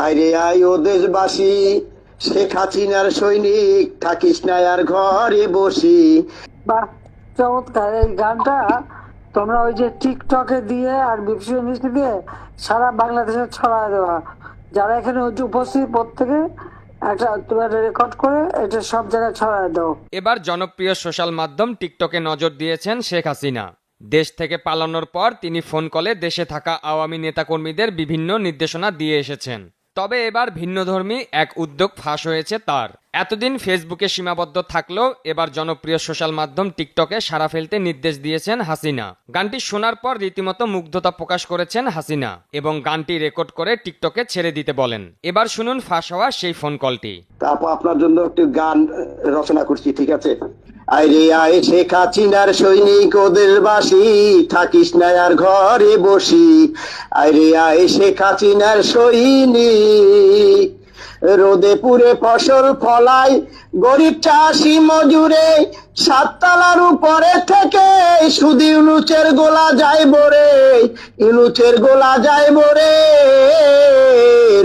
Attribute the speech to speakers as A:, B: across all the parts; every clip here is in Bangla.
A: আইরে আই ও দেশবাসী, শেখ হাসিনার সৈনিক, থাকিস না আর ঘরে বসি।
B: বাহ, চমৎকার এই গানটা। তোমরা ওই যে টিকটকে দিয়ে আর বিবিসি নিউজে দিয়ে সারা বাংলাদেশে ছড়ায় দেওয়া, যারা এখানে উপস্থিত প্রত্যেকে একটা তোমার রেকর্ড করে এটা সব জায়গায় ছড়ায় দাও।
C: এবার জনপ্রিয় সোশ্যাল মাধ্যম টিকটকে নজর দিয়েছেন শেখ হাসিনা। দেশ থেকে পালানোর পর তিনি ফোন কলে দেশে থাকা আওয়ামী নেতাকর্মীদের বিভিন্ন নির্দেশনা দিয়ে এসেছেন। তবে এবার ভিন্নধর্মী এক উদ্যোগ ফাঁস হয়েছে তার। এতদিন ফেসবুকে সীমাবদ্ধ থাকলেও এবার জনপ্রিয় সোশ্যাল মাধ্যম টিকটকে সাড়া ফেলতে নির্দেশ দিয়েছেন হাসিনা। গানটি শোনার পর রীতিমতো মুগ্ধতা প্রকাশ করেছেন হাসিনা এবং গানটি রেকর্ড করে টিকটকে ছেড়ে দিতে বলেন। এবার শুনুন ফাঁস হওয়া সেই ফোন কলটি।
A: তারপর আপনার জন্য একটি গান রচনা করছি, ঠিক আছে? আইরে আয় শেখ হাসিনার সৈনিক ও দেশবাসী, থাকিস না আর ঘরে বসি। আইরে আয় শেখ হাসিনার সৈনিক, রোদে পুড়ে ফসল ফলাই গরিব চাষি মজুরে, সাততলার উপরে থেকে শুধু ইউনুসের গোলা যাইব রে, ইউনুসের গোলা যাইব রে।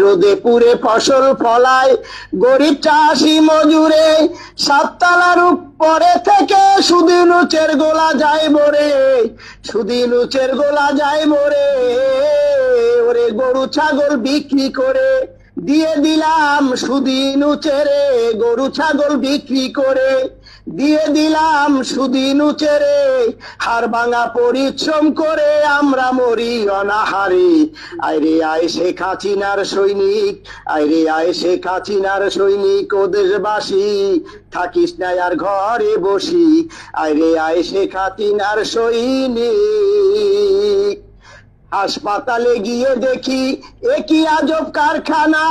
A: রোদে পুড়ে ফসল ফলায় গরিব চাষি মজুরে, সাততলার উপরে থেকে শুধু ইউনুসের গোলা যাইব রে, শুধু ইউনুসের গোলা যাইব রে। ওরে গরু ছাগল বিক্রি করে দিয়ে দিলাম শুধু ইউনুসেরে, গরু ছাগল বিক্রি করে দিয়ে দিলাম শুধু ইউনুসেরে। হাড় ভাঙা পরিশ্রম করে আমরা মরি অনাহারে। আইরে আয় শেখ হাসিনার সৈনিক, আইরে আয় শেখ হাসিনার সৈনিক ও দেশবাসী, থাকিস না আর ঘরে বসি। আইরে আয় শেখ হাসিনার সৈনিক। হাসপাতালে গিয়ে দেখি একই আজব কারখানা,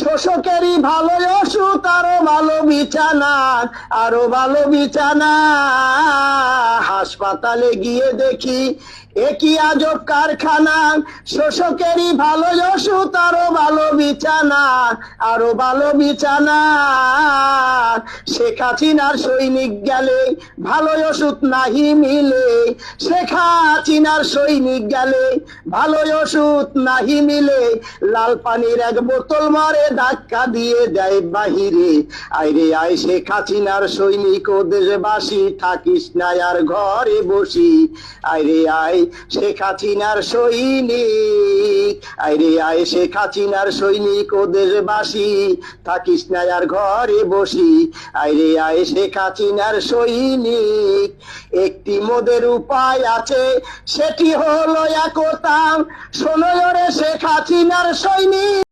A: শোষকেরই ভালো ওষুধ, আরো ভালো বিছানা, আরো ভালো বিছানা। হাসপাতালে গিয়ে দেখি একই আজব কারখানা, শোষকেরই ভালো ওষুধ, আরো ভালো বিছানা, আরো ভালো বিছানা। শেখ হাসিনার সৈনিক গেলে ভালো ওষুধ নাহি মিলে, শেখ হাসিনার সৈনিক গেলে ভালো ওষুধ নাহি মিলে। লাল পানির এক বোতল মারে ধাক্কা দিয়ে দেয় বাহিরে। আইরে আয় শেখ হাসিনার সৈনিক ও দেশবাসী, থাকিস না আর ঘরে বসি। আইরে আয় শেখ হাসিনার সৈনিক, আইরে আয় শেখ হাসিনার সৈনিক ও দেশবাসী, থাকিস না আর ঘরে বসি। আইরে আয় শেখ হাসিনার সৈনিক। একটি মোদের উপায় আছে, সেটি হলো একতা, শোনো রে শেখ হাসিনার সৈনিক।